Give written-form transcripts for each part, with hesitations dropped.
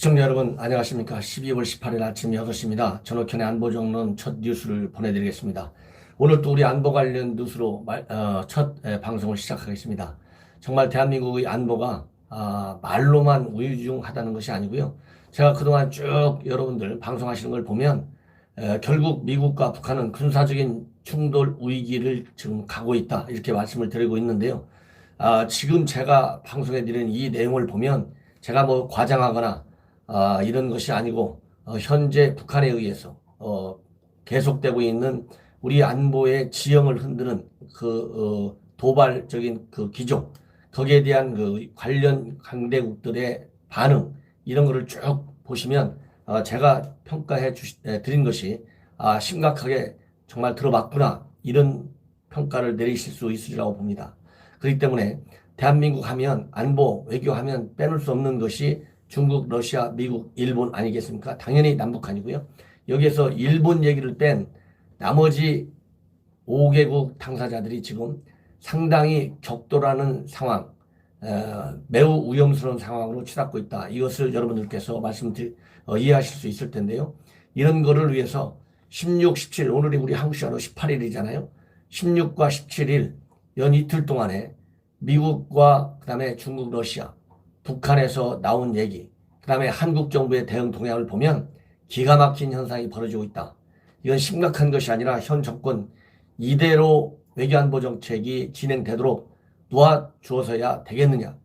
시청자 여러분 안녕하십니까. 12월 18일 아침 6시입니다. 전옥현의 안보정론 첫 뉴스를 보내드리겠습니다. 오늘 또 우리 안보 관련 뉴스로 첫 방송을 시작하겠습니다. 정말 대한민국의 안보가 말로만 우유중하다는 것이 아니고요. 제가 그동안 쭉 여러분들 방송하시는 걸 보면 결국 미국과 북한은 군사적인 충돌 위기를 지금 가고 있다 이렇게 말씀을 드리고 있는데요. 지금 제가 방송해 드리는 이 내용을 보면 제가 뭐 과장하거나 이런 것이 아니고 현재 북한에 의해서 계속되고 있는 우리 안보의 지형을 흔드는 그 도발적인 그 기조, 거기에 대한 그 관련 강대국들의 반응, 이런 거를 쭉 보시면 제가 평가해 드린 것이 심각하게 정말 들어봤구나, 이런 평가를 내리실 수 있으리라고 봅니다. 그렇기 때문에 대한민국 하면, 안보 외교하면 빼놓을 수 없는 것이 중국, 러시아, 미국, 일본 아니겠습니까? 당연히 남북한이고요. 여기에서 일본 얘기를 뺀 나머지 5개국 당사자들이 지금 상당히 격돌하는 상황, 매우 위험스러운 상황으로 치닫고 있다. 이것을 여러분들께서 이해하실 수 있을 텐데요. 이런 거를 위해서 16, 17, 오늘이 우리 한국 시간으로 18일이잖아요. 16과 17일 연 이틀 동안에 미국과 그다음에 중국, 러시아, 북한에서 나온 얘기, 그다음에 한국 정부의 대응 동향을 보면 기가 막힌 현상이 벌어지고 있다. 이건 심각한 것이 아니라 현 정권 이대로 외교안보 정책이 진행되도록 놓아주어서야 되겠느냐.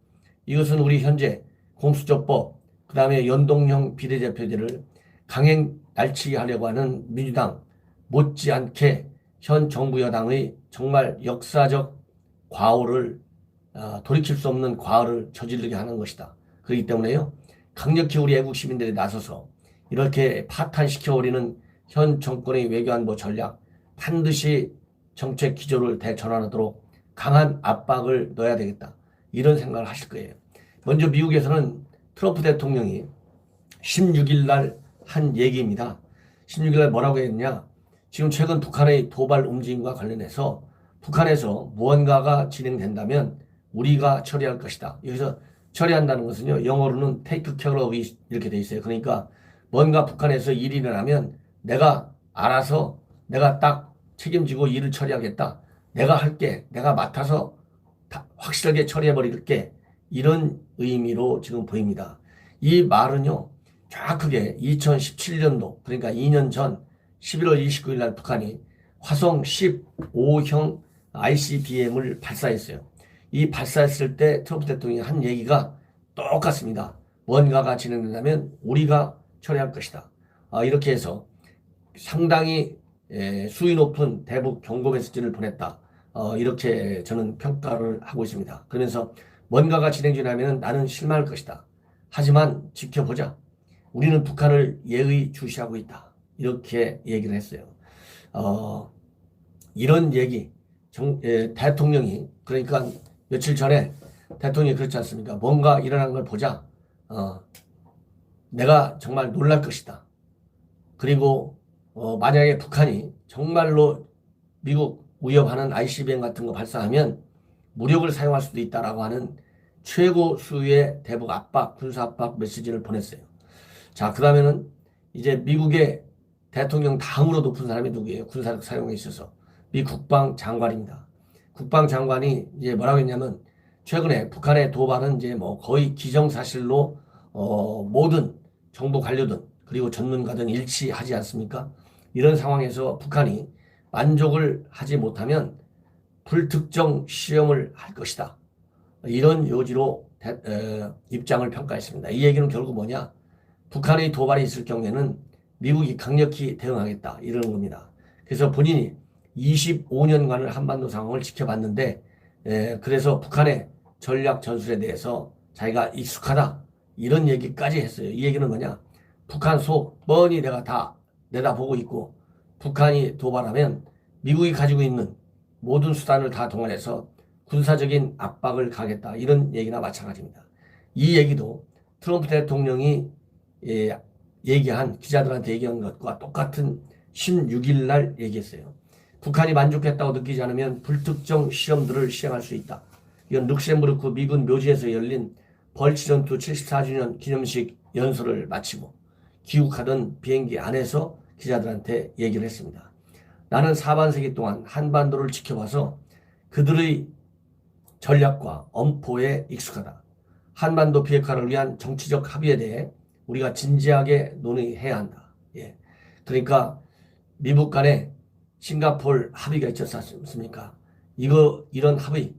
이것은 우리 현재 공수처법, 그다음에 연동형 비례대표제를 강행 날치게 하려고 하는 민주당 못지않게 현 정부 여당의 정말 역사적 과오를, 돌이킬 수 없는 과오를 저지르게 하는 것이다. 그렇기 때문에요, 강력히 우리 애국 시민들이 나서서 이렇게 파탄시켜버리는 현 정권의 외교안보 전략, 반드시 정책 기조를 대전환하도록 강한 압박을 넣어야 되겠다, 이런 생각을 하실 거예요. 먼저 미국에서는 트럼프 대통령이 16일 날 한 얘기입니다. 16일 날 뭐라고 했냐. 지금 최근 북한의 도발 움직임과 관련해서 북한에서 무언가가 진행된다면 우리가 처리할 것이다. 여기서 처리한다는 것은요, 영어로는 take care of it 이렇게 돼 있어요. 그러니까 뭔가 북한에서 일이 일어나면 내가 알아서, 내가 딱 책임지고 일을 처리하겠다. 내가 할게. 내가 맡아서 확실하게 처리해버릴게. 이런 의미로 지금 보입니다. 이 말은요, 정확하게 2017년도, 그러니까 2년 전 11월 29일 날 북한이 화성 15형 ICBM을 발사했어요. 이 발사했을 때 트럼프 대통령이 한 얘기가 똑같습니다. 뭔가가 진행된다면 우리가 처리할 것이다. 이렇게 해서 상당히 수위 높은 대북 경고 메시지를 보냈다. 이렇게 저는 평가를 하고 있습니다. 그러면서 뭔가가 진행되면 나는 실망할 것이다. 하지만 지켜보자. 우리는 북한을 예의주시하고 있다. 이렇게 얘기를 했어요. 이런 얘기, 대통령이, 그러니까 며칠 전에 대통령이 그렇지 않습니까? 뭔가 일어난 걸 보자. 내가 정말 놀랄 것이다. 그리고 만약에 북한이 정말로 미국 위협하는 ICBM 같은 거 발사하면 무력을 사용할 수도 있다라고 하는 최고 수위의 대북 압박, 군사 압박 메시지를 보냈어요. 자, 그 다음에는 이제 미국의 대통령 다음으로 높은 사람이 누구예요? 군사력 사용에 있어서 미 국방장관입니다. 국방장관이 이제 뭐라고 했냐면, 최근에 북한의 도발은 이제 뭐 거의 기정사실로 모든 정부 관료든 그리고 전문가든 일치하지 않습니까? 이런 상황에서 북한이 만족을 하지 못하면 불특정 시험을 할 것이다. 이런 요지로 입장을 평가했습니다. 이 얘기는 결국 뭐냐? 북한의 도발이 있을 경우에는 미국이 강력히 대응하겠다, 이러는 겁니다. 그래서 본인이 25년간을 한반도 상황을 지켜봤는데, 그래서 북한의 전략 전술에 대해서 자기가 익숙하다, 이런 얘기까지 했어요. 이 얘기는 뭐냐? 북한 속 뻔히 내가 다 내다보고 있고, 북한이 도발하면 미국이 가지고 있는 모든 수단을 다 동원해서 군사적인 압박을 가겠다, 이런 얘기나 마찬가지입니다. 이 얘기도 트럼프 대통령이 기자들한테 얘기한 것과 똑같은 16일 날 얘기했어요. 북한이 만족했다고 느끼지 않으면 불특정 시험들을 시행할 수 있다. 이건 룩셈부르크 미군 묘지에서 열린 벌치전투 74주년 기념식 연설을 마치고 귀국하던 비행기 안에서 기자들한테 얘기를 했습니다. 나는 4반세기 동안 한반도를 지켜봐서 그들의 전략과 엄포에 익숙하다. 한반도 비핵화를 위한 정치적 합의에 대해 우리가 진지하게 논의해야 한다. 예. 그러니까 미국 간에 싱가포르 합의가 있지 않습니까? 이런 합의,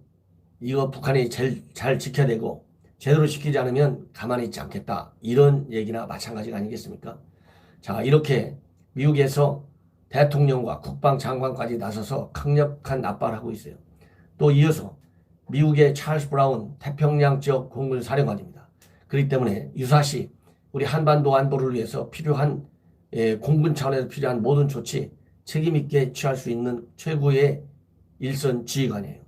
이거 북한이 제일 잘 지켜야 되고 제대로 지키지 않으면 가만히 있지 않겠다. 이런 얘기나 마찬가지가 아니겠습니까? 자, 이렇게 미국에서 대통령과 국방장관까지 나서서 강력한 압박을 하고 있어요. 또 이어서 미국의 찰스 브라운 태평양 지역 공군 사령관입니다. 그렇기 때문에 유사시 우리 한반도 안보를 위해서 필요한 공군 차원에서 필요한 모든 조치 책임 있게 취할 수 있는 최고의 일선 지휘관이에요.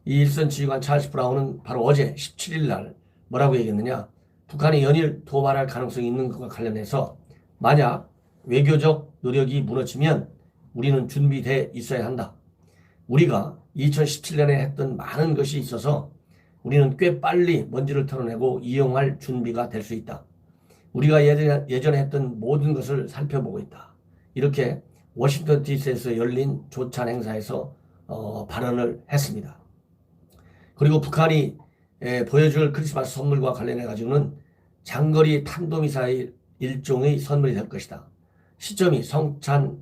이 일선 지휘관 찰스 브라운은 바로 어제 17일 날 뭐라고 얘기했느냐? 북한이 연일 도발할 가능성이 있는 것과 관련해서 만약 외교적 노력이 무너지면 우리는 준비돼 있어야 한다. 우리가 2017년에 했던 많은 것이 있어서 우리는 꽤 빨리 먼지를 털어내고 이용할 준비가 될 수 있다. 우리가 예전에 했던 모든 것을 살펴보고 있다. 이렇게 워싱턴 DC에서 열린 조찬 행사에서 발언을 했습니다. 그리고 북한이 보여줄 크리스마스 선물과 관련해 가지고는 장거리 탄도미사일 일종의 선물이 될 것이다. 시점이 성탄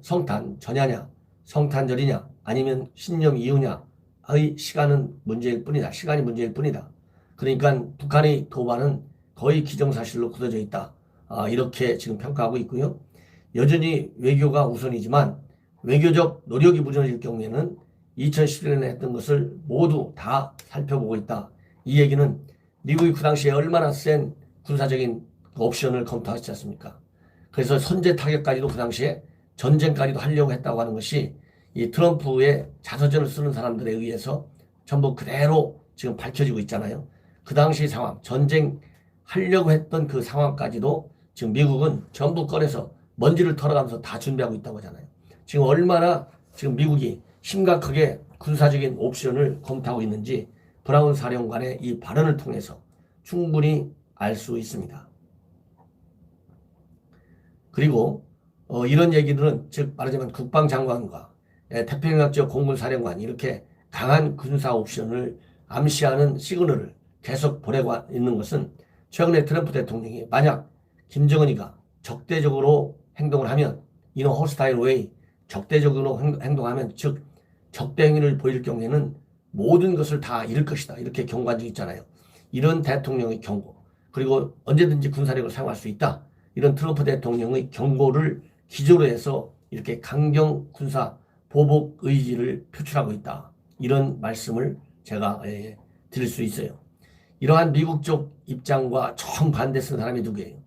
전야냐, 성탄절이냐, 아니면 신년 이후냐의 시간은 문제일 뿐이다. 시간이 문제일 뿐이다. 그러니까 북한의 도발은 거의 기정사실로 굳어져 있다. 이렇게 지금 평가하고 있고요. 여전히 외교가 우선이지만 외교적 노력이 무너질 경우에는 2011년에 했던 것을 모두 다 살펴보고 있다. 이 얘기는 미국이 그 당시에 얼마나 센 군사적인 옵션을 검토하지 않습니까? 그래서 선제 타격까지도 그 당시에 전쟁까지도 하려고 했다고 하는 것이 이 트럼프의 자서전을 쓰는 사람들에 의해서 전부 그대로 지금 밝혀지고 있잖아요. 그 당시 상황, 전쟁 하려고 했던 그 상황까지도 지금 미국은 전부 꺼내서 먼지를 털어가면서 다 준비하고 있다고 하잖아요. 지금 얼마나 지금 미국이 심각하게 군사적인 옵션을 검토하고 있는지 브라운 사령관의 이 발언을 통해서 충분히 알 수 있습니다. 그리고 이런 얘기들은 즉 말하자면 국방장관과 태평양 지역 공군사령관 이렇게 강한 군사 옵션을 암시하는 시그널을 계속 보내고 있는 것은 최근에 트럼프 대통령이 만약 김정은이가 적대적으로 행동을 하면 이노 호스타일 웨이 적대적으로 행동하면 즉 적대 행위를 보일 경우에는 모든 것을 다 잃을 것이다. 이렇게 경고한 적이 있잖아요. 이런 대통령의 경고 그리고 언제든지 군사력을 사용할 수 있다. 이런 트럼프 대통령의 경고를 기조로 해서 이렇게 강경 군사 보복 의지를 표출하고 있다. 이런 말씀을 제가 드릴 수 있어요. 이러한 미국 쪽 입장과 정반대 쓴 사람이 누구예요?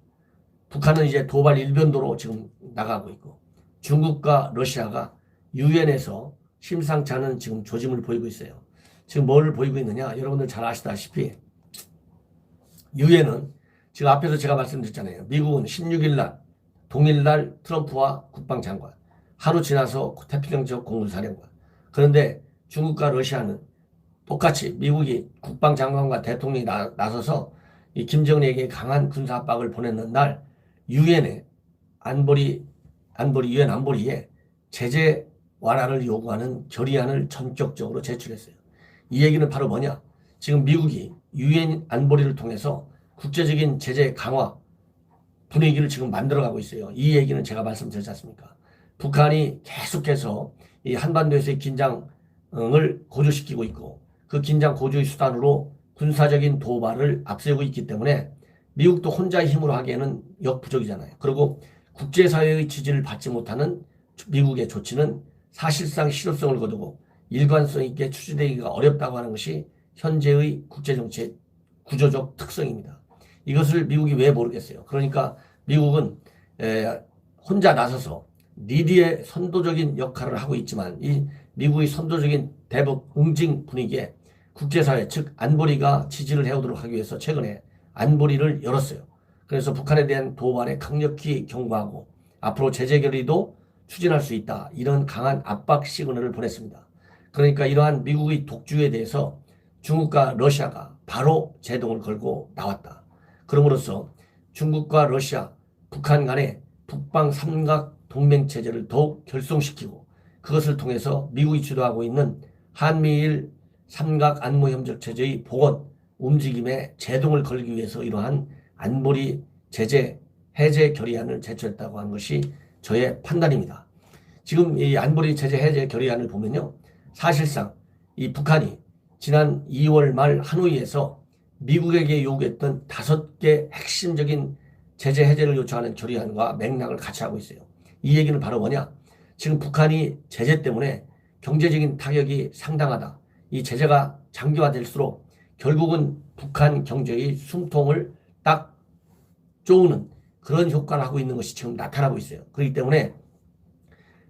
북한은 이제 도발 일변도로 지금 나가고 있고 중국과 러시아가 유엔에서 심상치 않은 지금 조짐을 보이고 있어요. 지금 뭐를 보이고 있느냐? 여러분들 잘 아시다시피 유엔은 지금 앞에서 제가 말씀드렸잖아요. 미국은 16일 날 동일날 트럼프와 국방장관 하루 지나서 태평양 지역 공군사령관 그런데 중국과 러시아는 똑같이 미국이 국방장관과 대통령이 나서서 이 김정은에게 강한 군사 압박을 보냈는 날 유엔에 유엔 안보리에 제재 완화를 요구하는 결의안을 전격적으로 제출했어요. 이 얘기는 바로 뭐냐? 지금 미국이 유엔 안보리를 통해서 국제적인 제재 강화 분위기를 지금 만들어가고 있어요. 이 얘기는 제가 말씀드렸지 않습니까? 북한이 계속해서 이 한반도에서의 긴장을 고조시키고 있고 그 긴장 고조의 수단으로 군사적인 도발을 앞세우고 있기 때문에 미국도 혼자의 힘으로 하기에는 역부족이잖아요. 그리고 국제사회의 지지를 받지 못하는 미국의 조치는 사실상 실효성을 거두고 일관성 있게 추진되기가 어렵다고 하는 것이 현재의 국제정치의 구조적 특성입니다. 이것을 미국이 왜 모르겠어요. 그러니까 미국은 혼자 나서서 리디의 선도적인 역할을 하고 있지만 이 미국의 선도적인 대북 응징 분위기에 국제사회 즉 안보리가 지지를 해오도록 하기 위해서 최근에 안보리를 열었어요. 그래서 북한에 대한 도발에 강력히 경고하고 앞으로 제재 결의도 추진할 수 있다. 이런 강한 압박 시그널을 보냈습니다. 그러니까 이러한 미국의 독주에 대해서 중국과 러시아가 바로 제동을 걸고 나왔다. 그럼으로써 중국과 러시아, 북한 간의 북방 삼각 동맹 체제를 더욱 결성시키고 그것을 통해서 미국이 주도하고 있는 한미일 삼각 안보 협력 체제의 복원 움직임에 제동을 걸기 위해서 이러한 안보리 제재 해제 결의안을 제출했다고 하는 것이 저의 판단입니다. 지금 이 안보리 제재 해제 결의안을 보면요. 사실상 이 북한이 지난 2월 말 하노이에서 미국에게 요구했던 5개 핵심적인 제재 해제를 요청하는 결의안과 맥락을 같이 하고 있어요. 이 얘기는 바로 뭐냐? 지금 북한이 제재 때문에 경제적인 타격이 상당하다. 이 제재가 장기화될수록 결국은 북한 경제의 숨통을 딱 쪼우는 그런 효과를 하고 있는 것이 지금 나타나고 있어요. 그렇기 때문에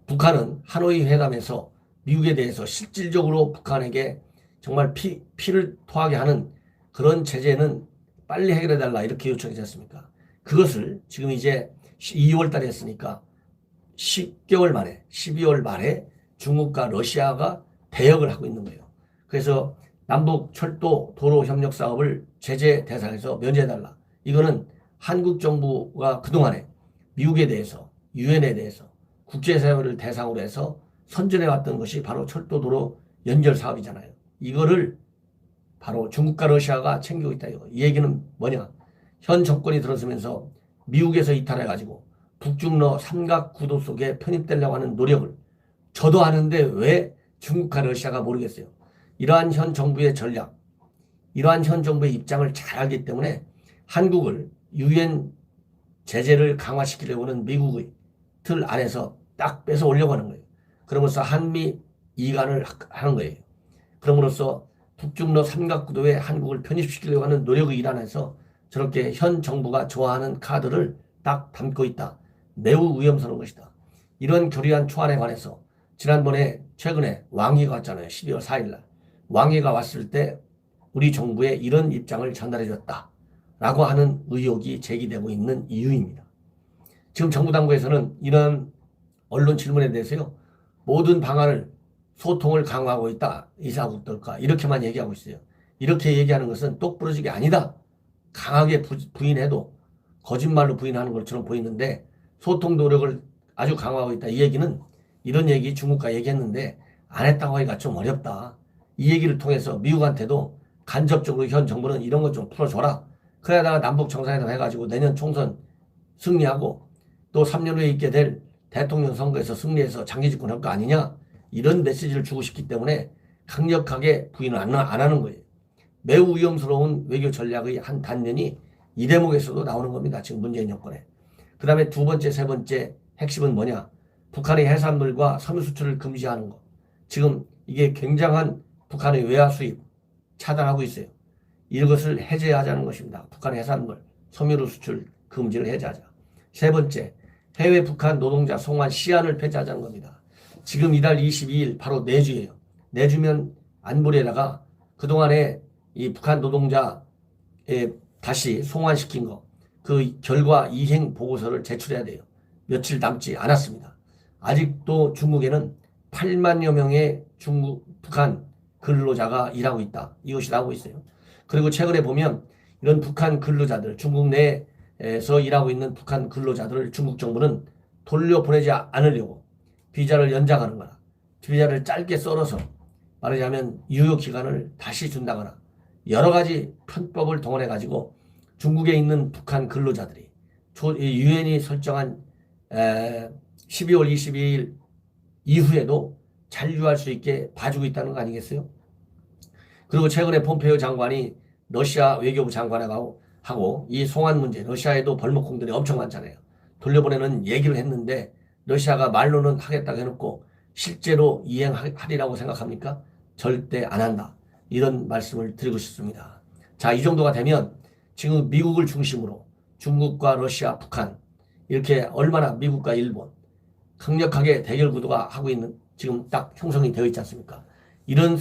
북한은 하노이 회담에서 미국에 대해서 실질적으로 북한에게 정말 피를 토하게 하는 그런 제재는 빨리 해결해달라 이렇게 요청하지 않습니까? 그것을 지금 이제 2월 달에 했으니까 10개월 만에 12월 말에 중국과 러시아가 대역을 하고 있는 거예요. 그래서 남북 철도 도로 협력 사업을 제재 대상에서 면제해달라. 이거는 한국 정부가 그동안에 미국에 대해서 유엔에 대해서 국제사회를 대상으로 해서 선전해왔던 것이 바로 철도도로 연결 사업이잖아요. 이거를 바로 중국과 러시아가 챙기고 있다. 이 얘기는 뭐냐? 현 정권이 들어서면서 미국에서 이탈해가지고 북중러 삼각구도 속에 편입되려고 하는 노력을 저도 하는데 왜 중국과 러시아가 모르겠어요. 이러한 현 정부의 전략, 이러한 현 정부의 입장을 잘 알기 때문에 한국을 유엔 제재를 강화시키려고 하는 미국의 틀 안에서 딱 뺏어 오려고 하는 거예요. 그러면서 한미 이간을 하는 거예요. 그럼으로써 북중러 삼각구도에 한국을 편입시키려고 하는 노력의 일환에서 저렇게 현 정부가 좋아하는 카드를 딱 담고 있다. 매우 위험스러운 것이다. 이런 결의안 초안에 관해서 지난번에 최근에 왕이가 왔잖아요. 12월 4일날. 왕이가 왔을 때 우리 정부에 이런 입장을 전달해 줬다. 라고 하는 의혹이 제기되고 있는 이유입니다. 지금 정부 당국에서는 이런 언론 질문에 대해서요. 모든 방안을 소통을 강화하고 있다. 이사국들과 이렇게만 얘기하고 있어요. 이렇게 얘기하는 것은 똑부러지게 아니다. 강하게 부인해도 거짓말로 부인하는 것처럼 보이는데 소통 노력을 아주 강화하고 있다. 이 얘기는 이런 얘기 중국과 얘기했는데 안 했다고 하기가 좀 어렵다. 이 얘기를 통해서 미국한테도 간접적으로 현 정부는 이런 것 좀 풀어줘라. 그러다가 남북 정상회담 해가지고 내년 총선 승리하고 또 3년 후에 있게 될 대통령 선거에서 승리해서 장기 집권할 거 아니냐. 이런 메시지를 주고 싶기 때문에 강력하게 부인을 안 하는 거예요. 매우 위험스러운 외교 전략의 한 단면이 이 대목에서도 나오는 겁니다. 지금 문재인 정권에. 그 다음에 두 번째, 세 번째 핵심은 뭐냐. 북한의 해산물과 섬유 수출을 금지하는 것. 지금 이게 굉장한 북한의 외화 수입 차단하고 있어요. 이것을 해제하자는 것입니다. 북한의 해산물, 섬유 수출 금지를 해제하자. 세 번째, 해외 북한 노동자 송환 시한을 폐지하자는 겁니다. 지금 이달 22일 바로 내주예요. 내주면 안보리에다가 그동안에 이 북한 노동자에 다시 송환시킨 거, 그 결과 이행 보고서를 제출해야 돼요. 며칠 남지 않았습니다. 아직도 중국에는 8만여 명의 북한 근로자가 일하고 있다. 이것이 나오고 있어요. 그리고 최근에 보면 이런 북한 근로자들, 중국 내에서 일하고 있는 북한 근로자들을 중국 정부는 돌려보내지 않으려고 비자를 연장하는 거나 비자를 짧게 썰어서 말하자면 유효기간을 다시 준다거나 여러 가지 편법을 동원해 가지고 중국에 있는 북한 근로자들이 유엔이 설정한 12월 22일 이후에도 잔류할 수 있게 봐주고 있다는 거 아니겠어요? 그리고 최근에 폼페이오 장관이 러시아 외교부 장관하고 이 송환 문제, 러시아에도 벌목공들이 엄청 많잖아요. 돌려보내는 얘기를 했는데 러시아가 말로는 하겠다고 해놓고 실제로 이행하리라고 생각합니까? 절대 안 한다. 이런 말씀을 드리고 싶습니다. 자, 이 정도가 되면 지금 미국을 중심으로 중국과 러시아, 북한 이렇게 얼마나 미국과 일본 강력하게 대결 구도가 하고 있는 지금 딱 형성이 되어 있지 않습니까? 이런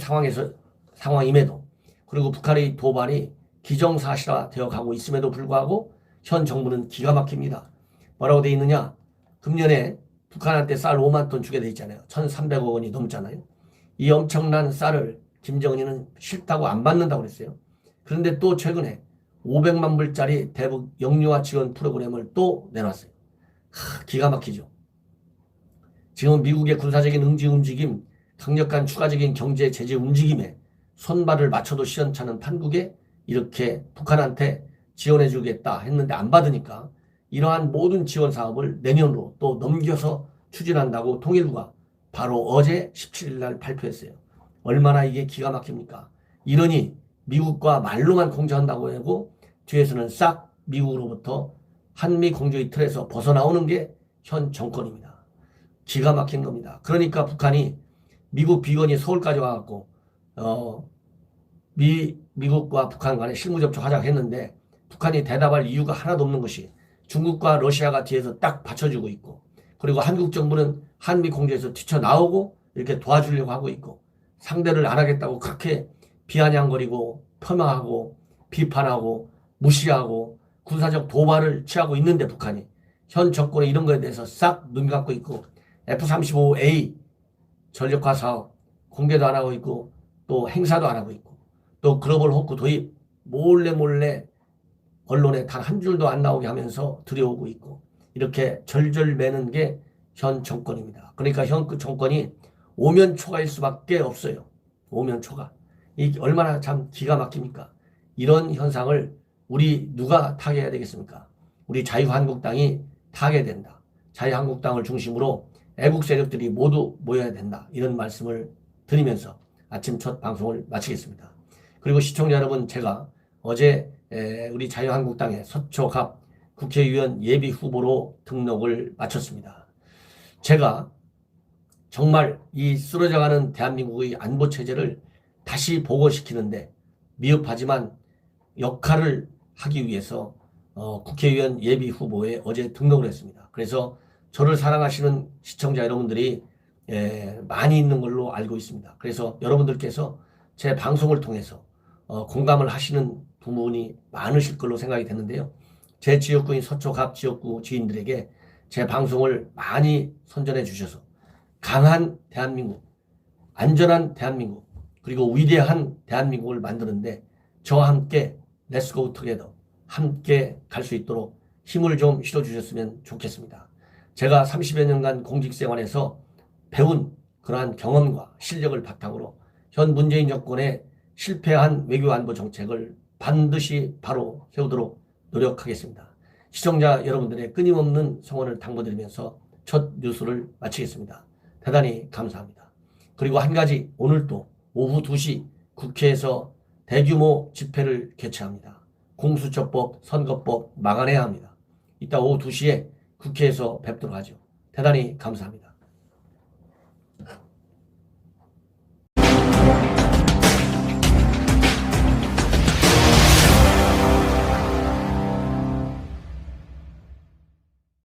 상황임에도 그리고 북한의 도발이 기정사실화 되어 가고 있음에도 불구하고 현 정부는 기가 막힙니다. 뭐라고 되어 있느냐? 금년에 북한한테 쌀 5만 톤 주게 돼 있잖아요. 1,300억 원이 넘잖아요. 이 엄청난 쌀을 김정은이는 싫다고 안 받는다고 그랬어요. 그런데 또 최근에 500만 불짜리 대북 영유아 지원 프로그램을 또 내놨어요. 기가 막히죠. 지금 미국의 군사적인 응지 움직임, 강력한 추가적인 경제 제재 움직임에 손발을 맞춰도 시원찮은 판국에 이렇게 북한한테 지원해 주겠다 했는데 안 받으니까 이러한 모든 지원 사업을 내년으로 또 넘겨서 추진한다고 통일부가 바로 어제 17일 날 발표했어요. 얼마나 이게 기가 막힙니까? 이러니 미국과 말로만 공조한다고 하고 뒤에서는 싹 미국으로부터 한미 공조의 틀에서 벗어나오는 게 현 정권입니다. 기가 막힌 겁니다. 그러니까 북한이 미국 비건이 서울까지 와갖고 미국과 북한 간에 실무접촉하자고 했는데 북한이 대답할 이유가 하나도 없는 것이 중국과 러시아가 뒤에서 딱 받쳐주고 있고 그리고 한국 정부는 한미 공조에서 뛰쳐나오고 이렇게 도와주려고 하고 있고 상대를 안 하겠다고 그렇게 비아냥거리고 폄하하고 비판하고 무시하고 군사적 도발을 취하고 있는데 북한이 현 정권의 이런 거에 대해서 싹 눈 감고 있고 F-35A 전력화 사업 공개도 안 하고 있고 또 행사도 안 하고 있고 또 글로벌 호크 도입 몰래 언론에 단 한 줄도 안 나오게 하면서 들여오고 있고 이렇게 절절매는 게 현 정권입니다. 그러니까 현 그 정권이 오면초가일 수밖에 없어요. 오면초가. 이 얼마나 참 기가 막힙니까? 이런 현상을 우리 누가 타개해야 되겠습니까? 우리 자유한국당이 타개된다. 자유한국당을 중심으로 애국 세력들이 모두 모여야 된다. 이런 말씀을 드리면서 아침 첫 방송을 마치겠습니다. 그리고 시청자 여러분, 제가 어제 우리 자유한국당의 서초갑 국회의원 예비 후보로 등록을 마쳤습니다. 제가 정말 이 쓰러져가는 대한민국의 안보 체제를 다시 복원시키는데 미흡하지만 역할을 하기 위해서 국회의원 예비 후보에 어제 등록을 했습니다. 그래서 저를 사랑하시는 시청자 여러분들이 많이 있는 걸로 알고 있습니다. 그래서 여러분들께서 제 방송을 통해서 공감을 하시는 부분이 많으실 걸로 생각이 되는데요. 제 지역구인 서초갑 지역구 지인들에게 제 방송을 많이 선전해 주셔서 강한 대한민국, 안전한 대한민국, 그리고 위대한 대한민국을 만드는데 저와 함께 Let's go together 함께 갈 수 있도록 힘을 좀 실어주셨으면 좋겠습니다. 제가 30여 년간 공직생활에서 배운 그러한 경험과 실력을 바탕으로 현 문재인 정권의 실패한 외교안보 정책을 반드시 바로 세우도록 노력하겠습니다. 시청자 여러분들의 끊임없는 성원을 당부드리면서 첫 뉴스를 마치겠습니다. 대단히 감사합니다. 그리고 한 가지, 오늘 또 오후 2시 국회에서 대규모 집회를 개최합니다. 공수처법, 선거법 막아내야 합니다. 이따 오후 2시에 국회에서 뵙도록 하죠. 대단히 감사합니다.